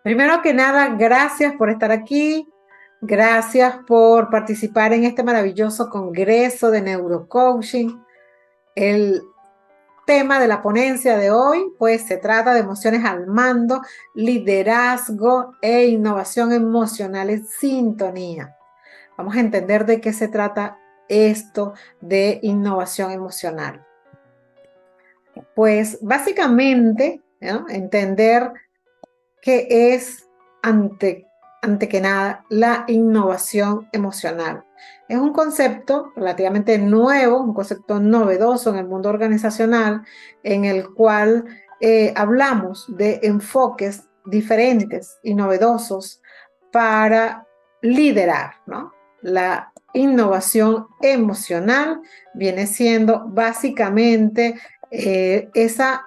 Primero que nada, gracias por estar aquí, gracias por participar en este maravilloso congreso de neurocoaching. El tema de la ponencia de hoy, pues se trata de emociones al mando, liderazgo e innovación emocional en sintonía. Vamos a entender de qué se trata esto de innovación emocional. Pues básicamente, ¿no? Entender qué es ante, ante que nada la innovación emocional. Es un concepto relativamente nuevo, un concepto novedoso en el mundo organizacional, en el cual hablamos de enfoques diferentes y novedosos para liderar, ¿no? La innovación emocional viene siendo básicamente esa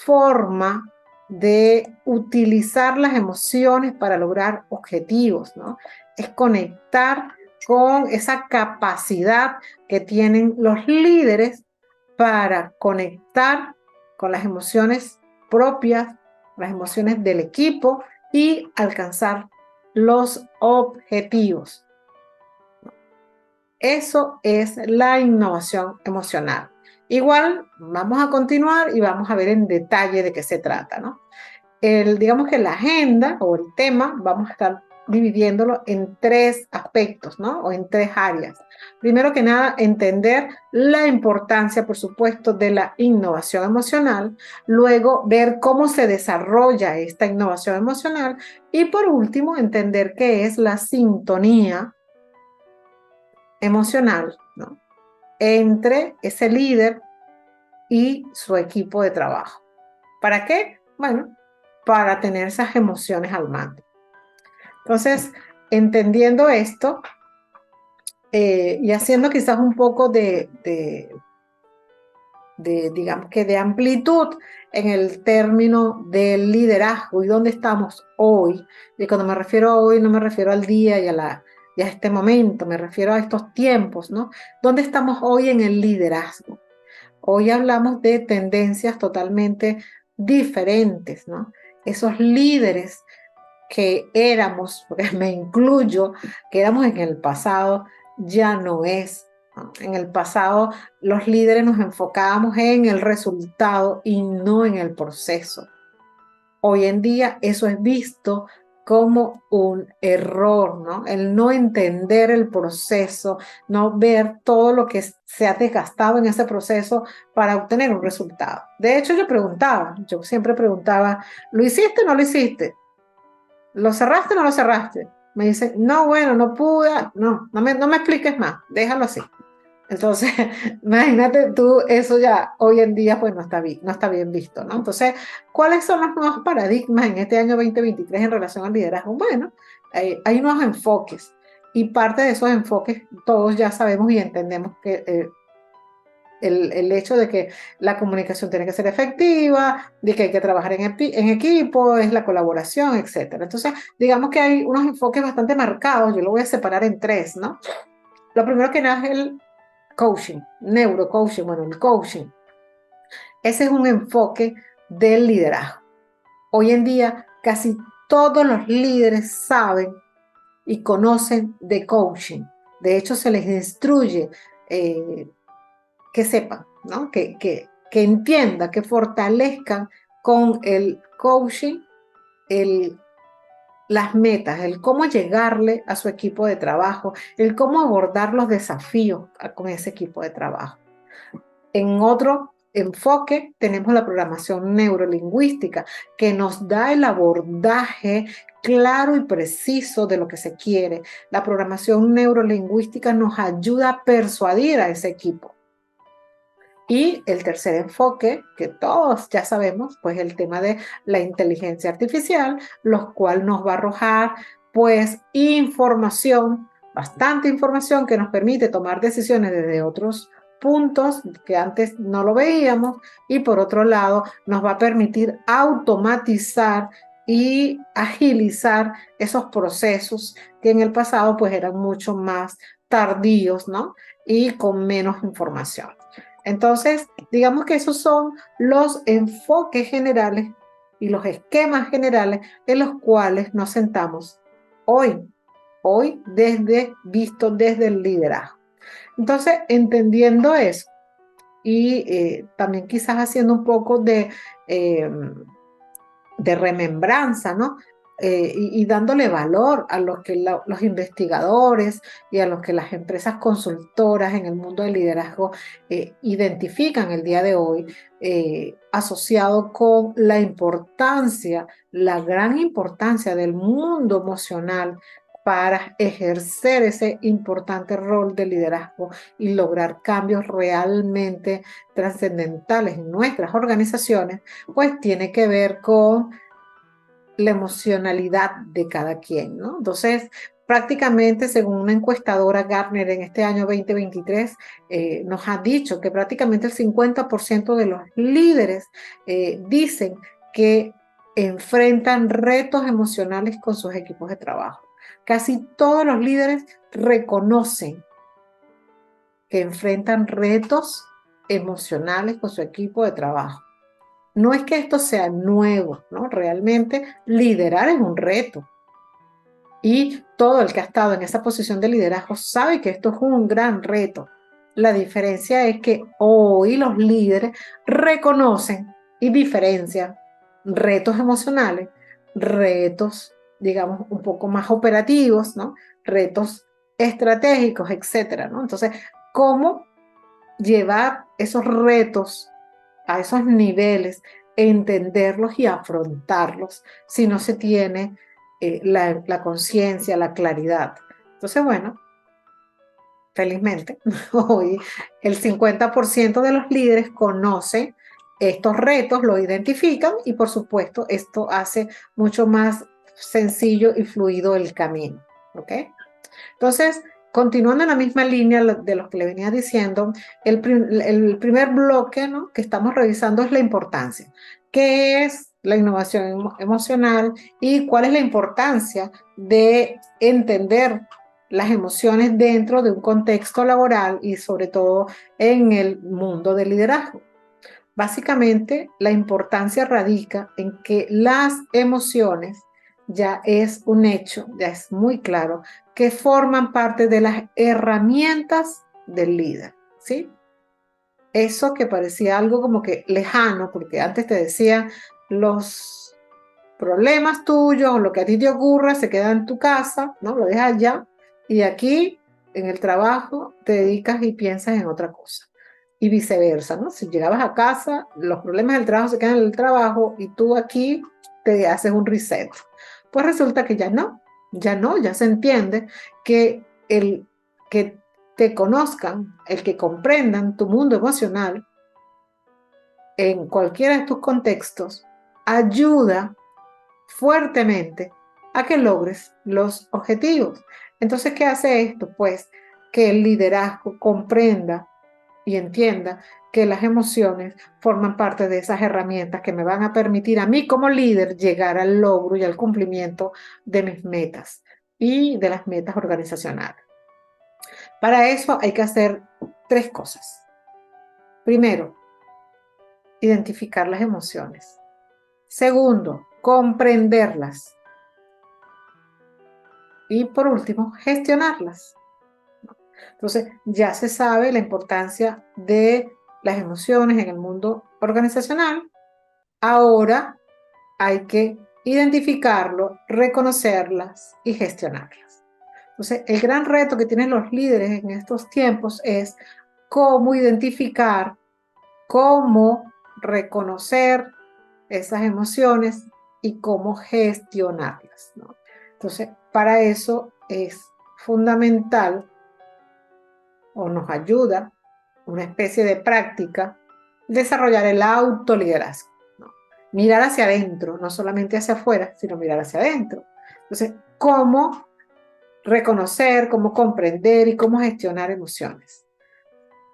forma de utilizar las emociones para lograr objetivos, ¿no? Es conectar con esa capacidad que tienen los líderes para conectar con las emociones propias, las emociones del equipo y alcanzar los objetivos. Eso es la innovación emocional. Igual vamos a continuar y vamos a ver en detalle de qué se trata, ¿no? Digamos que la agenda o el tema, vamos a estar dividiéndolo en tres aspectos, ¿no? O en tres áreas. Primero que nada, entender la importancia, por supuesto, de la innovación emocional. Luego, ver cómo se desarrolla esta innovación emocional. Y por último, entender qué es la sintonía emocional, ¿no? Entre ese líder y su equipo de trabajo. ¿Para qué? Bueno, para tener esas emociones al mando. Entonces, entendiendo esto y haciendo quizás un poco digamos que de amplitud en el término del liderazgo y dónde estamos hoy. Y cuando me refiero a hoy, no me refiero al día y a este momento, me refiero a estos tiempos, ¿no? ¿Dónde estamos hoy en el liderazgo? Hoy hablamos de tendencias totalmente diferentes, ¿no? Esos líderes que éramos, porque me incluyo, que éramos en el pasado, ya no es, ¿no? En el pasado los líderes nos enfocábamos en el resultado y no en el proceso. Hoy en día eso es visto como un error, ¿no? El no entender el proceso, no ver todo lo que se ha desgastado en ese proceso para obtener un resultado. De hecho, yo siempre preguntaba, ¿lo hiciste o no lo hiciste? ¿Lo cerraste o no lo cerraste? Me dice, no, bueno, no pude, no me expliques más, déjalo así. Entonces, imagínate tú, eso ya hoy en día pues no está bien visto, ¿no? Entonces, ¿cuáles son los nuevos paradigmas en este año 2023 en relación al liderazgo? Bueno, hay unos enfoques y parte de esos enfoques todos ya sabemos y entendemos que el hecho de que la comunicación tiene que ser efectiva, de que hay que trabajar en equipo, es la colaboración, etcétera. Entonces, digamos que hay unos enfoques bastante marcados, yo lo voy a separar en tres, ¿no? Lo primero que nada es el coaching, neurocoaching, bueno, el coaching. Ese es un enfoque del liderazgo. Hoy en día, casi todos los líderes saben y conocen de coaching. De hecho, se les instruye eh, que sepan, ¿no? Que entiendan, que fortalezcan con el coaching el, las metas, el cómo llegarle a su equipo de trabajo, el cómo abordar los desafíos con ese equipo de trabajo. En otro enfoque tenemos la programación neurolingüística, que nos da el abordaje claro y preciso de lo que se quiere. La programación neurolingüística nos ayuda a persuadir a ese equipo. Y el tercer enfoque, que todos ya sabemos, pues el tema de la inteligencia artificial, lo cual nos va a arrojar pues información, bastante información que nos permite tomar decisiones desde otros puntos que antes no lo veíamos y por otro lado nos va a permitir automatizar y agilizar esos procesos que en el pasado pues eran mucho más tardíos, ¿no? Y con menos información. Entonces, digamos que esos son los enfoques generales y los esquemas generales en los cuales nos sentamos hoy visto desde el liderazgo. Entonces, entendiendo eso y también quizás haciendo un poco eh, de remembranza, ¿no? Y dándole valor a lo que los investigadores y a lo que las empresas consultoras en el mundo del liderazgo identifican el día de hoy, asociado con la importancia, la gran importancia del mundo emocional para ejercer ese importante rol de liderazgo y lograr cambios realmente trascendentales en nuestras organizaciones, pues tiene que ver con la emocionalidad de cada quien, ¿no? Entonces, prácticamente, según una encuestadora Gartner en este año 2023, nos ha dicho que prácticamente el 50% de los líderes dicen que enfrentan retos emocionales con sus equipos de trabajo. Casi todos los líderes reconocen que enfrentan retos emocionales con su equipo de trabajo. No es que esto sea nuevo, ¿no? Realmente liderar es un reto. Y todo el que ha estado en esa posición de liderazgo sabe que esto es un gran reto. La diferencia es que hoy los líderes reconocen y diferencian retos emocionales, retos, digamos, un poco más operativos, ¿no? Retos estratégicos, etcétera, ¿no? Entonces, ¿cómo llevar esos retos a esos niveles, entenderlos y afrontarlos si no se tiene la conciencia, la claridad? Entonces, bueno, felizmente, hoy el 50% de los líderes conocen estos retos, los identifican y por supuesto esto hace mucho más sencillo y fluido el camino. ¿Ok? Entonces, continuando en la misma línea de lo que le venía diciendo, el primer bloque, ¿no?, que estamos revisando es la importancia. ¿Qué es la innovación emocional y cuál es la importancia de entender las emociones dentro de un contexto laboral y sobre todo en el mundo del liderazgo? Básicamente, la importancia radica en que las emociones ya es un hecho, ya es muy claro, que forman parte de las herramientas del líder, ¿sí? Eso que parecía algo como que lejano, porque antes te decía, los problemas tuyos o lo que a ti te ocurra se queda en tu casa, ¿no? Lo dejas allá y aquí en el trabajo te dedicas y piensas en otra cosa. Y viceversa, ¿no? Si llegabas a casa, los problemas del trabajo se quedan en el trabajo y tú aquí te haces un reset. Pues resulta que ya se entiende que el que te conozcan, el que comprendan tu mundo emocional en cualquiera de tus contextos, ayuda fuertemente a que logres los objetivos. Entonces, ¿qué hace esto? Pues que el liderazgo comprenda y entienda que las emociones forman parte de esas herramientas que me van a permitir a mí como líder llegar al logro y al cumplimiento de mis metas y de las metas organizacionales. Para eso hay que hacer tres cosas. Primero, identificar las emociones. Segundo, comprenderlas. Y por último, gestionarlas. Entonces, ya se sabe la importancia de las emociones en el mundo organizacional. Ahora hay que identificarlo, reconocerlas y gestionarlas. Entonces, el gran reto que tienen los líderes en estos tiempos es cómo identificar, cómo reconocer esas emociones y cómo gestionarlas, ¿no? Entonces, para eso es fundamental o nos ayuda una especie de práctica desarrollar el autoliderazgo, ¿no? Mirar hacia adentro, no solamente hacia afuera, sino mirar hacia adentro. Entonces, ¿cómo reconocer, cómo comprender y cómo gestionar emociones?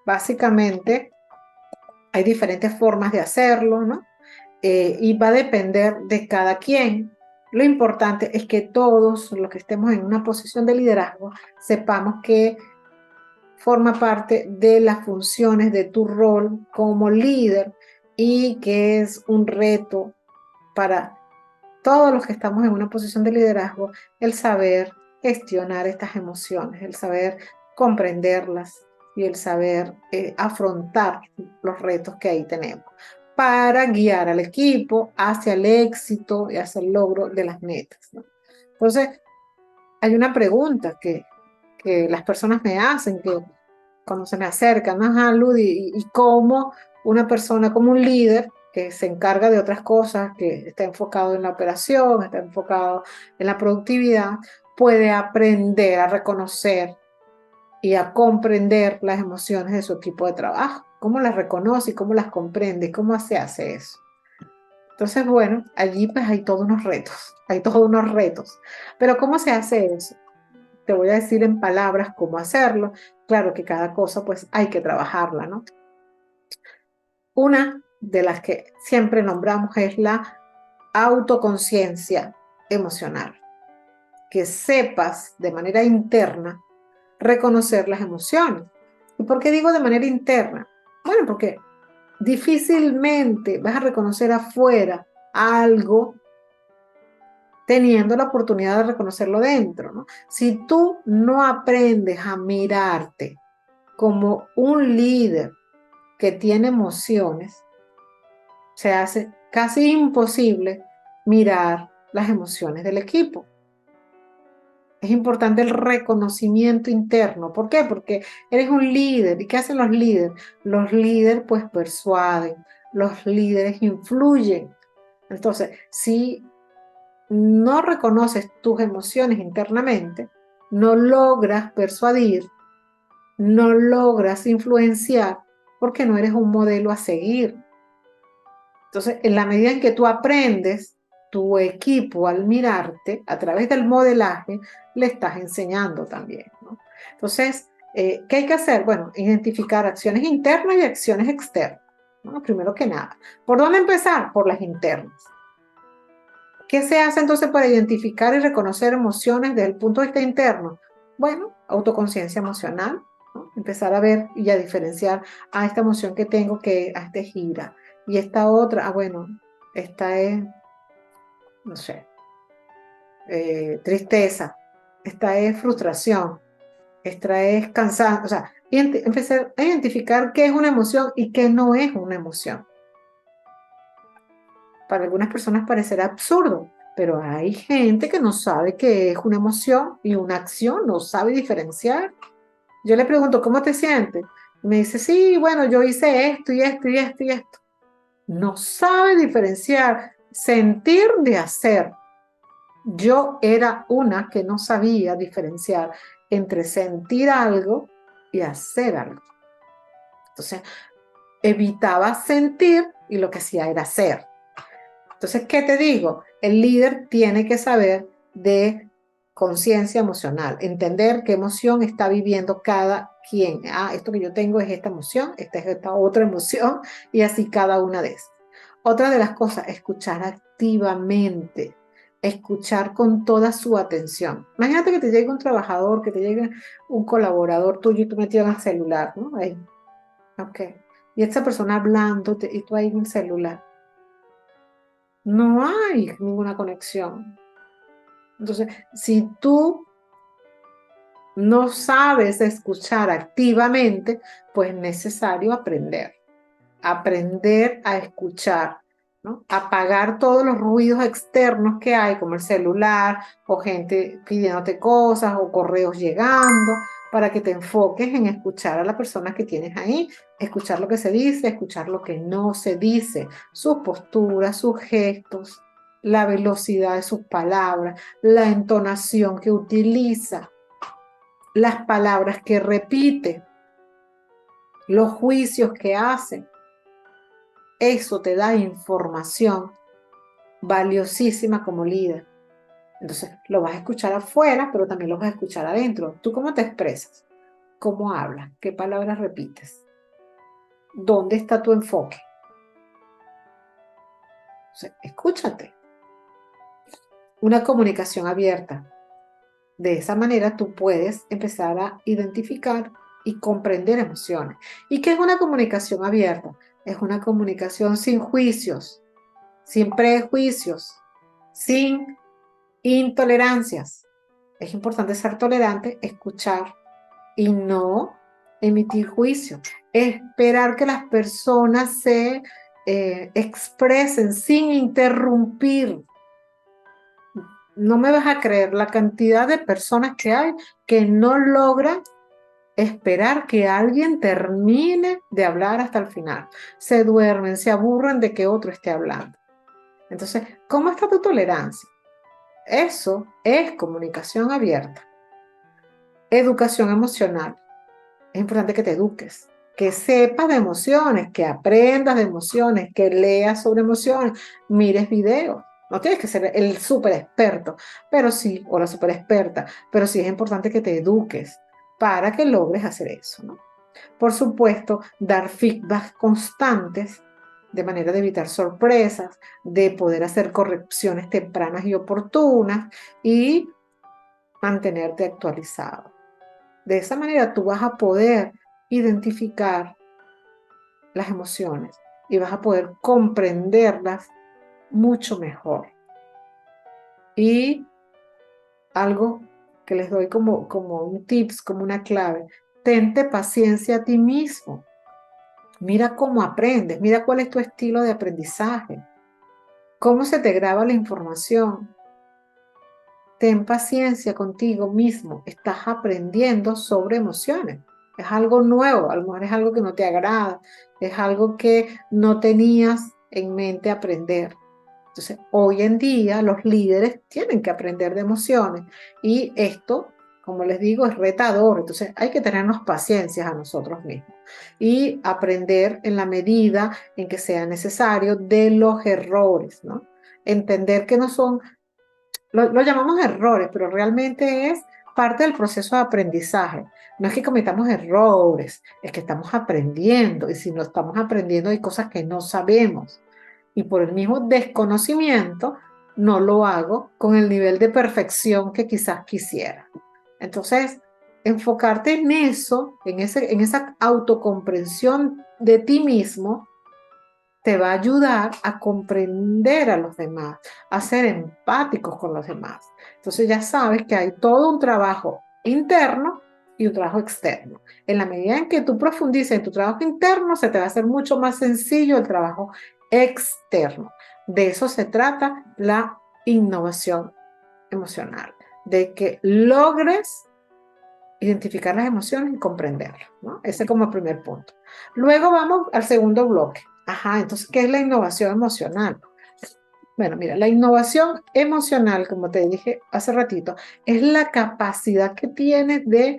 Básicamente, hay diferentes formas de hacerlo, ¿no? Y va a depender de cada quien. Lo importante es que todos los que estemos en una posición de liderazgo sepamos que forma parte de las funciones de tu rol como líder y que es un reto para todos los que estamos en una posición de liderazgo, el saber gestionar estas emociones, el saber comprenderlas y el saber afrontar los retos que ahí tenemos para guiar al equipo hacia el éxito y hacia el logro de las metas, ¿no? Entonces, hay una pregunta que las personas me hacen, que cuando se me acercan, ajá, Ludi, y cómo una persona, como un líder que se encarga de otras cosas, que está enfocado en la operación, está enfocado en la productividad, puede aprender a reconocer y a comprender las emociones de su equipo de trabajo. ¿Cómo las reconoce y cómo las comprende? ¿Cómo se hace eso? Entonces, bueno, allí pues hay todos unos retos, hay todos unos retos. Pero ¿cómo se hace eso? Te voy a decir en palabras cómo hacerlo. Claro que cada cosa pues hay que trabajarla, ¿no? Una de las que siempre nombramos es la autoconciencia emocional. Que sepas de manera interna reconocer las emociones. ¿Y por qué digo de manera interna? Bueno, porque difícilmente vas a reconocer afuera algo teniendo la oportunidad de reconocerlo dentro, ¿no? Si tú no aprendes a mirarte como un líder que tiene emociones, se hace casi imposible mirar las emociones del equipo. Es importante el reconocimiento interno. ¿Por qué? Porque eres un líder. ¿Y qué hacen los líderes? Los líderes pues persuaden, los líderes influyen. Entonces, si no reconoces tus emociones internamente, no logras persuadir, no logras influenciar, porque no eres un modelo a seguir. Entonces, en la medida en que tú aprendes, tu equipo al mirarte a través del modelaje, le estás enseñando también, ¿no? Entonces, ¿qué hay que hacer? Bueno, identificar acciones internas y acciones externas, ¿no? Primero que nada. ¿Por dónde empezar? Por las internas. ¿Qué se hace entonces para identificar y reconocer emociones desde el punto de vista interno? Bueno, autoconciencia emocional, ¿no? Empezar a ver y a diferenciar a esta emoción que tengo que a este gira y esta otra, bueno, esta es, no sé, tristeza, esta es frustración, esta es cansancio, o sea, empezar a identificar qué es una emoción y qué no es una emoción. Para algunas personas parecerá absurdo, pero hay gente que no sabe qué es una emoción y una acción, no sabe diferenciar. Yo le pregunto, ¿cómo te sientes? Y me dice, sí, bueno, yo hice esto y esto y esto y esto. No sabe diferenciar sentir de hacer. Yo era una que no sabía diferenciar entre sentir algo y hacer algo. Entonces, evitaba sentir y lo que hacía era hacer. Entonces, ¿qué te digo? El líder tiene que saber de conciencia emocional, entender qué emoción está viviendo cada quien. Ah, esto que yo tengo es esta emoción, esta es esta otra emoción, y así cada una de esas. Otra de las cosas, escuchar activamente, escuchar con toda su atención. Imagínate que te llegue un trabajador, que te llegue un colaborador tuyo y tú metido en el celular, ¿no? Ahí, ok. Y esta persona hablándote y tú ahí en el celular. No hay ninguna conexión. Entonces, si tú no sabes escuchar activamente, pues es necesario aprender a escuchar, ¿no? Apagar todos los ruidos externos que hay, como el celular o gente pidiéndote cosas o correos llegando, para que te enfoques en escuchar a la persona que tienes ahí, escuchar lo que se dice, escuchar lo que no se dice, sus posturas, sus gestos, la velocidad de sus palabras, la entonación que utiliza, las palabras que repite, los juicios que hace. Eso te da información valiosísima como líder. Entonces, lo vas a escuchar afuera, pero también lo vas a escuchar adentro. ¿Tú cómo te expresas? ¿Cómo hablas? ¿Qué palabras repites? ¿Dónde está tu enfoque? Entonces, escúchate. Una comunicación abierta. De esa manera tú puedes empezar a identificar y comprender emociones. ¿Y qué es una comunicación abierta? Es una comunicación sin juicios, sin prejuicios, sin intolerancias. Es importante ser tolerante, escuchar y no emitir juicio. Esperar que las personas se expresen sin interrumpir. No me vas a creer la cantidad de personas que hay que no logran esperar que alguien termine de hablar hasta el final. Se duermen, se aburren de que otro esté hablando. Entonces, ¿cómo está tu tolerancia? Eso es comunicación abierta. Educación emocional. Es importante que te eduques, que sepas de emociones, que aprendas de emociones, que leas sobre emociones, mires videos. No tienes que ser el súper experto, pero sí, o la súper experta, pero sí es importante que te eduques para que logres hacer eso, ¿no? Por supuesto, dar feedbacks constantes de manera de evitar sorpresas, de poder hacer correcciones tempranas y oportunas y mantenerte actualizado. De esa manera tú vas a poder identificar las emociones y vas a poder comprenderlas mucho mejor. Y algo que les doy como un tips, como una clave, tente paciencia a ti mismo. Mira cómo aprendes, mira cuál es tu estilo de aprendizaje, cómo se te graba la información. Ten paciencia contigo mismo, estás aprendiendo sobre emociones. Es algo nuevo, a lo mejor es algo que no te agrada, es algo que no tenías en mente aprender. Entonces, hoy en día los líderes tienen que aprender de emociones y esto, como les digo, es retador. Entonces, hay que tenernos paciencia a nosotros mismos y aprender en la medida en que sea necesario de los errores, ¿no? Entender que no son, lo llamamos errores, pero realmente es parte del proceso de aprendizaje. No es que cometamos errores, es que estamos aprendiendo y si no estamos aprendiendo hay cosas que no sabemos y por el mismo desconocimiento no lo hago con el nivel de perfección que quizás quisiera. Entonces, enfocarte en eso, en esa autocomprensión de ti mismo, te va a ayudar a comprender a los demás, a ser empáticos con los demás. Entonces ya sabes que hay todo un trabajo interno y un trabajo externo. En la medida en que tú profundices en tu trabajo interno, se te va a hacer mucho más sencillo el trabajo externo. De eso se trata la innovación emocional, de que logres identificar las emociones y comprenderlas, ¿no? Ese es como el primer punto. Luego vamos al segundo bloque. Ajá, entonces, ¿qué es la innovación emocional? Bueno, mira, la innovación emocional, como te dije hace ratito, es la capacidad que tienes de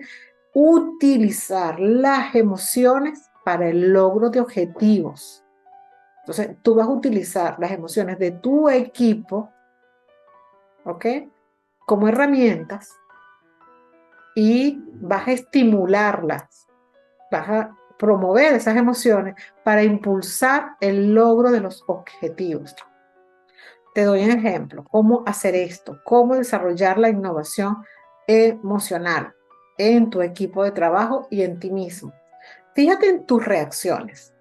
utilizar las emociones para el logro de objetivos. Entonces, tú vas a utilizar las emociones de tu equipo, ¿ok? Como herramientas y vas a estimularlas, vas a promover esas emociones para impulsar el logro de los objetivos. Te doy un ejemplo, cómo hacer esto, cómo desarrollar la innovación emocional en tu equipo de trabajo y en ti mismo. Fíjate en tus reacciones,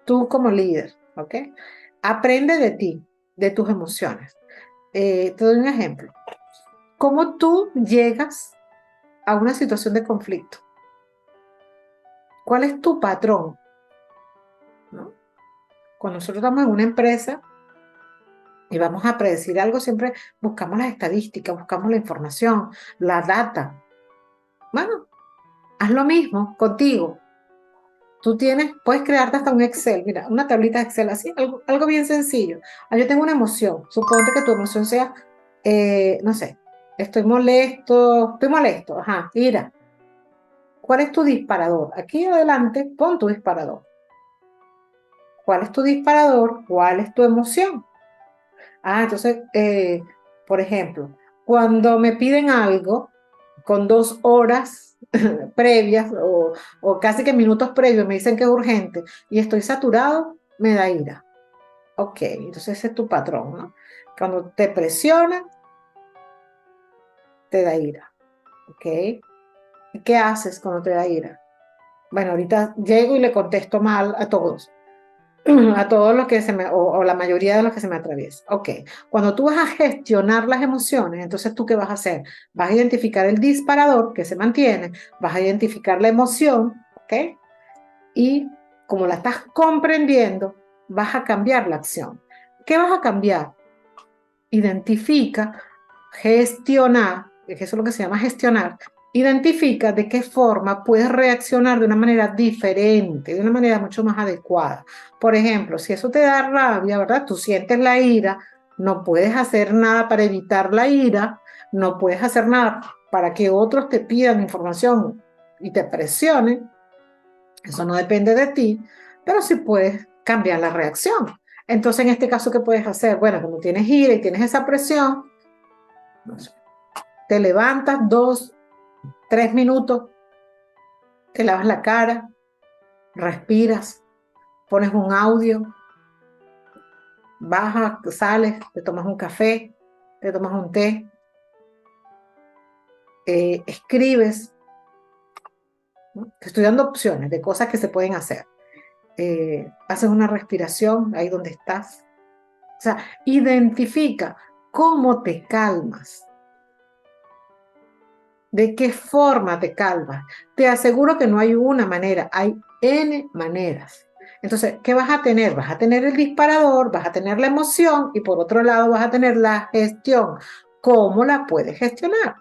tú como líder, ¿ok? Aprende de ti, de tus emociones. Te doy un ejemplo. ¿Cómo tú llegas a una situación de conflicto? ¿Cuál es tu patrón? ¿No? Cuando nosotros estamos en una empresa y vamos a predecir algo, siempre buscamos las estadísticas, buscamos la información, la data. Bueno, haz lo mismo contigo. Tú puedes crearte hasta un Excel, mira, una tablita de Excel, así, algo bien sencillo. Yo tengo una emoción, suponte que tu emoción sea, no sé, estoy molesto, ajá, mira, ¿cuál es tu disparador? Aquí adelante, pon tu disparador. ¿Cuál es tu disparador? ¿Cuál es tu emoción? Entonces, por ejemplo, cuando me piden algo con 2 horas previas o casi que minutos previos me dicen que es urgente y estoy saturado, me da ira. Ok, entonces ese es tu patrón, ¿no? Cuando te presionan, te da ira. Ok, ¿y qué haces cuando te da ira? Bueno, ahorita llego y le contesto mal a todos. a todos los que o la mayoría de los que se me atraviesa. Ok, cuando tú vas a gestionar las emociones, entonces ¿tú qué vas a hacer? Vas a identificar el disparador que se mantiene, vas a identificar la emoción, ok, y como la estás comprendiendo, vas a cambiar la acción. ¿Qué vas a cambiar? Identifica, gestionar, que eso es lo que se llama gestionar, identifica de qué forma puedes reaccionar de una manera diferente, de una manera mucho más adecuada. Por ejemplo, si eso te da rabia, ¿verdad? Tú sientes la ira, no puedes hacer nada para evitar la ira, no puedes hacer nada para que otros te pidan información y te presionen, eso no depende de ti, pero sí puedes cambiar la reacción. Entonces, en este caso, ¿qué puedes hacer? Bueno, como tienes ira y tienes esa presión, no sé, te levantas 2, 3 minutos, te lavas la cara, respiras, pones un audio, bajas, sales, te tomas un café, te tomas un té, escribes, ¿no? Te estoy dando opciones de cosas que se pueden hacer. Haces una respiración ahí donde estás. O sea, identifica cómo te calmas, de qué forma te calmas. Te aseguro que no hay una manera, hay N maneras. Entonces, ¿qué vas a tener? Vas a tener el disparador, vas a tener la emoción y por otro lado vas a tener la gestión. ¿Cómo la puedes gestionar?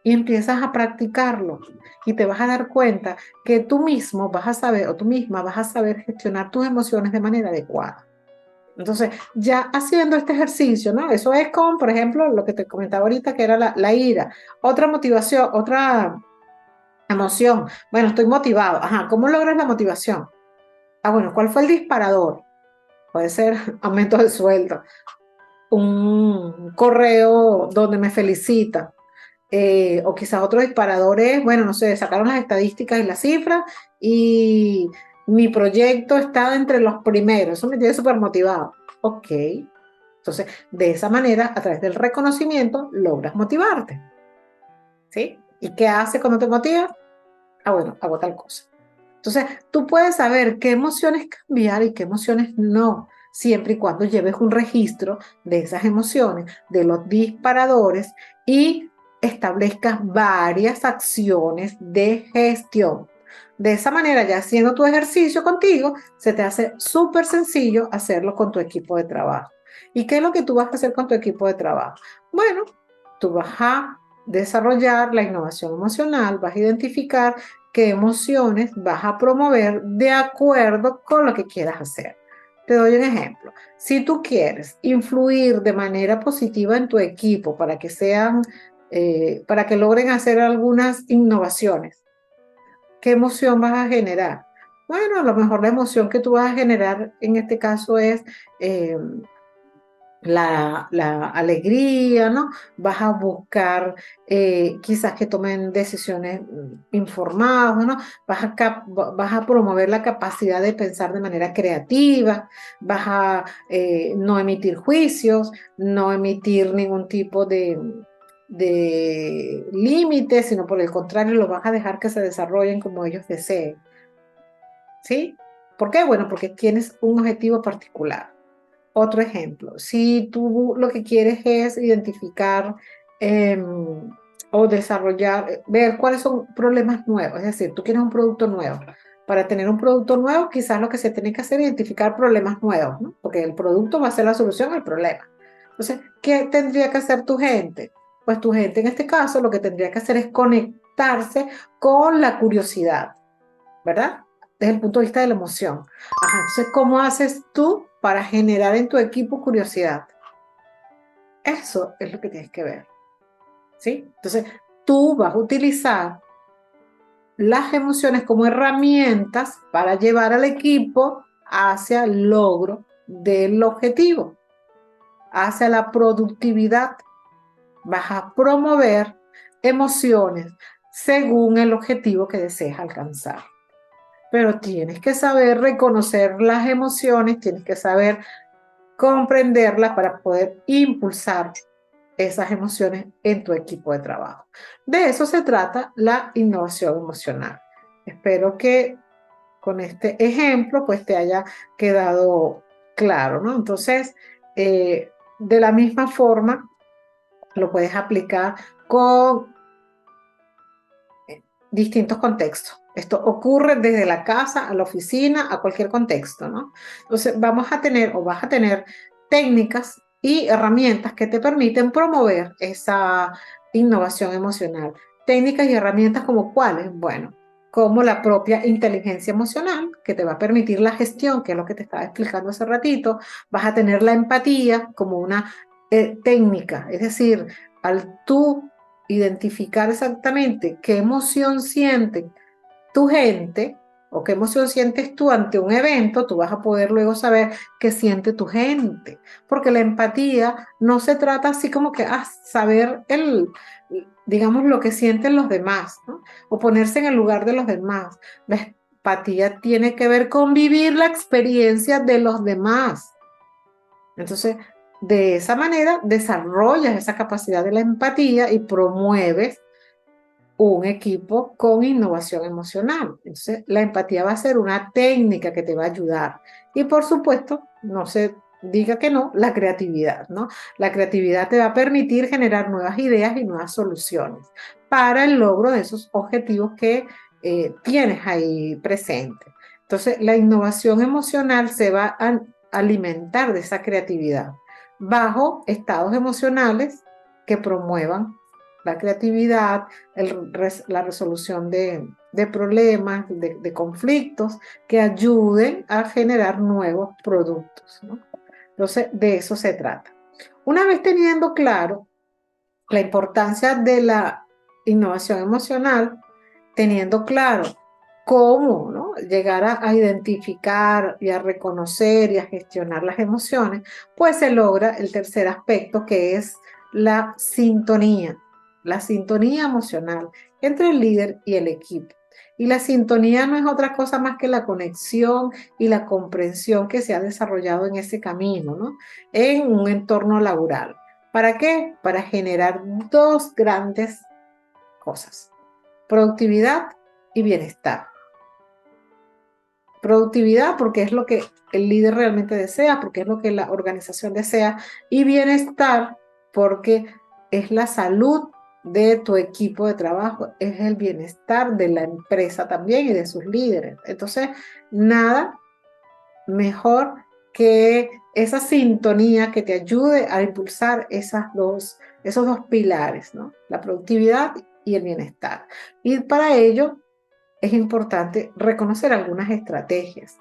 Y empiezas a practicarlo y te vas a dar cuenta que tú mismo vas a saber o tú misma vas a saber gestionar tus emociones de manera adecuada. Entonces, ya haciendo este ejercicio, ¿no? Eso es como, por ejemplo, lo que te comentaba ahorita, que era la ira. Otra motivación, otra emoción. Bueno, estoy motivado. Ajá, ¿cómo logras la motivación? Ah, bueno, ¿cuál fue el disparador? Puede ser aumento de sueldo, un correo donde me felicitan, o quizás otro disparador es, bueno, no sé, sacaron las estadísticas y las cifras y mi proyecto está entre los primeros. Eso me tiene súper motivado. Ok. Entonces, de esa manera, a través del reconocimiento, logras motivarte. ¿Sí? ¿Y qué hace cuando te motiva? Ah, bueno, hago tal cosa. Entonces, tú puedes saber qué emociones cambiar y qué emociones no, siempre y cuando lleves un registro de esas emociones, de los disparadores y establezcas varias acciones de gestión. De esa manera, ya haciendo tu ejercicio contigo, se te hace súper sencillo hacerlo con tu equipo de trabajo. ¿Y qué es lo que tú vas a hacer con tu equipo de trabajo? Bueno, tú vas a desarrollar la innovación emocional, vas a identificar qué emociones vas a promover de acuerdo con lo que quieras hacer. Te doy un ejemplo. Si tú quieres influir de manera positiva en tu equipo para que logren hacer algunas innovaciones, ¿qué emoción vas a generar? Bueno, a lo mejor la emoción que tú vas a generar en este caso es eh, la alegría, ¿no? Vas a buscar quizás que tomen decisiones informadas, ¿no? Vas a promover la capacidad de pensar de manera creativa, vas a no emitir juicios, no emitir ningún tipo de límites, sino por el contrario, lo vas a dejar que se desarrollen como ellos deseen, ¿sí? ¿Por qué? Bueno, porque tienes un objetivo particular. Otro ejemplo, si tú lo que quieres es identificar eh, o desarrollar, ver cuáles son problemas nuevos, es decir, tú quieres un producto nuevo. Para tener un producto nuevo, quizás lo que se tiene que hacer es identificar problemas nuevos, ¿no? Porque el producto va a ser la solución al problema. Entonces, ¿qué tendría que hacer tu gente? Pues tu gente en este caso lo que tendría que hacer es conectarse con la curiosidad, ¿verdad? Desde el punto de vista de la emoción. Ajá, entonces, ¿cómo haces tú para generar en tu equipo curiosidad? Eso es lo que tienes que ver, ¿sí? Entonces, tú vas a utilizar las emociones como herramientas para llevar al equipo hacia el logro del objetivo, hacia la productividad. Vas a promover emociones según el objetivo que desees alcanzar. Pero tienes que saber reconocer las emociones, tienes que saber comprenderlas para poder impulsar esas emociones en tu equipo de trabajo. De eso se trata la innovación emocional. Espero que con este ejemplo pues te haya quedado claro, ¿no? Entonces, de la misma forma, lo puedes aplicar con distintos contextos. Esto ocurre desde la casa a la oficina, a cualquier contexto, ¿no? Entonces vamos a tener o vas a tener técnicas y herramientas que te permiten promover esa innovación emocional. Técnicas y herramientas como cuáles, bueno, como la propia inteligencia emocional, que te va a permitir la gestión, que es lo que te estaba explicando hace ratito. Vas a tener la empatía como una técnica, es decir, al tú identificar exactamente qué emoción siente tu gente o qué emoción sientes tú ante un evento, tú vas a poder luego saber qué siente tu gente, porque la empatía no se trata así como que saber digamos, lo que sienten los demás, ¿no? O ponerse en el lugar de los demás. La empatía tiene que ver con vivir la experiencia de los demás. Entonces, de esa manera desarrollas esa capacidad de la empatía y promueves un equipo con innovación emocional. Entonces, la empatía va a ser una técnica que te va a ayudar. Y por supuesto, no se diga que no, la creatividad, ¿no? La creatividad te va a permitir generar nuevas ideas y nuevas soluciones para el logro de esos objetivos que tienes ahí presentes. Entonces, la innovación emocional se va a alimentar de esa creatividad bajo estados emocionales que promuevan la creatividad, la resolución de problemas, de conflictos que ayuden a generar nuevos productos, ¿no? Entonces, de eso se trata. Una vez teniendo claro la importancia de la innovación emocional, teniendo claro cómo, ¿no?, llegar a identificar y a reconocer y a gestionar las emociones, pues se logra el tercer aspecto, que es la sintonía emocional entre el líder y el equipo. Y la sintonía no es otra cosa más que la conexión y la comprensión que se ha desarrollado en ese camino, ¿no?, en un entorno laboral. ¿Para qué? Para generar dos grandes cosas: productividad y bienestar. Productividad porque es lo que el líder realmente desea, porque es lo que la organización desea, y bienestar porque es la salud de tu equipo de trabajo, es el bienestar de la empresa también y de sus líderes. Entonces, nada mejor que esa sintonía que te ayude a impulsar esos dos pilares, ¿no? La productividad y el bienestar. Y para ello es importante reconocer algunas estrategias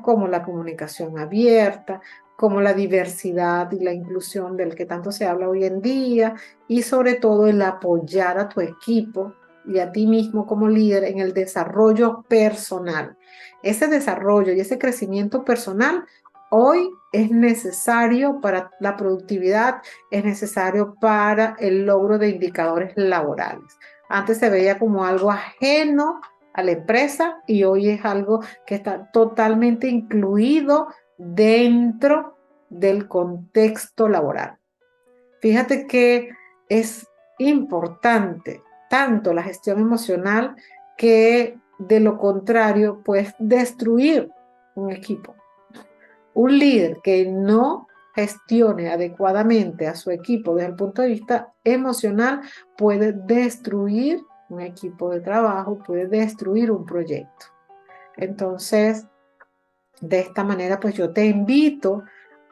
como la comunicación abierta, como la diversidad y la inclusión del que tanto se habla hoy en día, y sobre todo el apoyar a tu equipo y a ti mismo como líder en el desarrollo personal. Ese desarrollo y ese crecimiento personal hoy es necesario para la productividad, es necesario para el logro de indicadores laborales. Antes se veía como algo ajeno a la empresa y hoy es algo que está totalmente incluido dentro del contexto laboral. Fíjate que es importante tanto la gestión emocional, que de lo contrario puedes destruir un equipo. Un líder que no gestione adecuadamente a su equipo desde el punto de vista emocional puede destruir un equipo de trabajo, puede destruir un proyecto. Entonces, de esta manera, pues yo te invito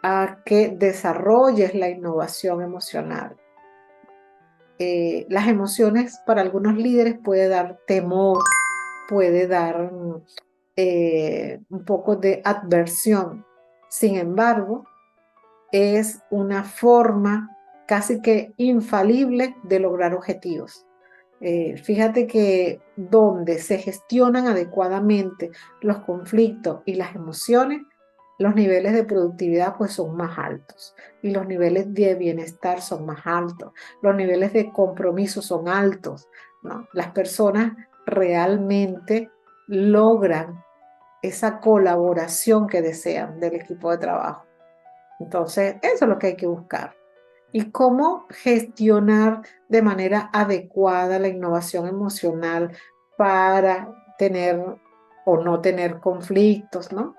a que desarrolles la innovación emocional. Las emociones para algunos líderes puede dar temor, puede dar un poco de adversión. Sin embargo, es una forma casi que infalible de lograr objetivos. Fíjate que donde se gestionan adecuadamente los conflictos y las emociones, los niveles de productividad pues son más altos y los niveles de bienestar son más altos, los niveles de compromiso son altos, ¿no? Las personas realmente logran esa colaboración que desean del equipo de trabajo. Entonces, eso es lo que hay que buscar. Y cómo gestionar de manera adecuada la innovación emocional para tener o no tener conflictos, ¿no?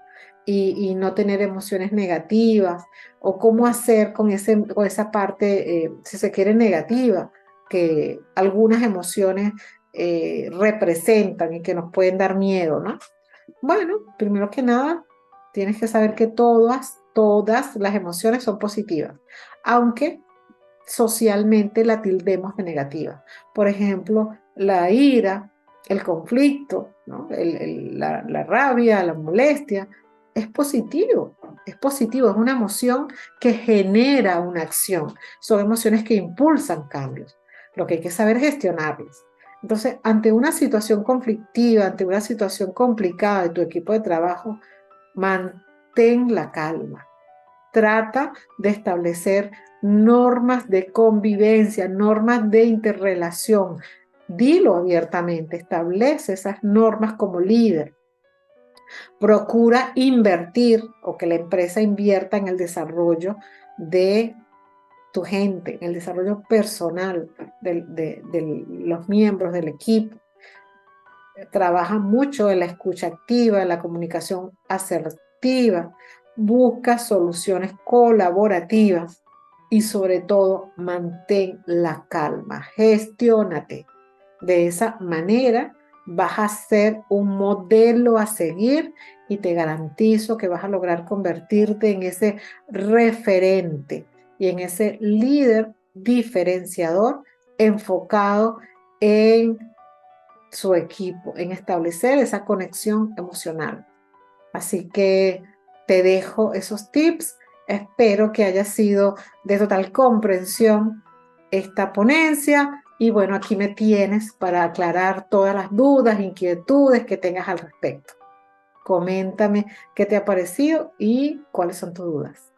Y no tener emociones negativas, o cómo hacer con esa parte, si se quiere, negativa, que algunas emociones representan y que nos pueden dar miedo, ¿no? Bueno, primero que nada, tienes que saber que todas las emociones son positivas, aunque socialmente la tildemos de negativa. Por ejemplo, la ira, el conflicto, ¿no? La rabia, la molestia, es positivo, es una emoción que genera una acción, son emociones que impulsan cambios, lo que hay que saber es gestionarlas. Entonces, ante una situación conflictiva, ante una situación complicada de tu equipo de trabajo, mantén la calma. Trata de establecer normas de convivencia, normas de interrelación. Dilo abiertamente, establece esas normas como líder. Procura invertir o que la empresa invierta en el desarrollo de tu gente, en el desarrollo personal de los miembros del equipo. Trabaja mucho en la escucha activa, en la comunicación asertiva, busca soluciones colaborativas y sobre todo mantén la calma, gestiónate. De esa manera vas a ser un modelo a seguir y te garantizo que vas a lograr convertirte en ese referente y en ese líder diferenciador enfocado en su equipo, en establecer esa conexión emocional. Así que te dejo esos tips. Espero que haya sido de total comprensión esta ponencia. Y bueno, aquí me tienes para aclarar todas las dudas, inquietudes que tengas al respecto. Coméntame qué te ha parecido y cuáles son tus dudas.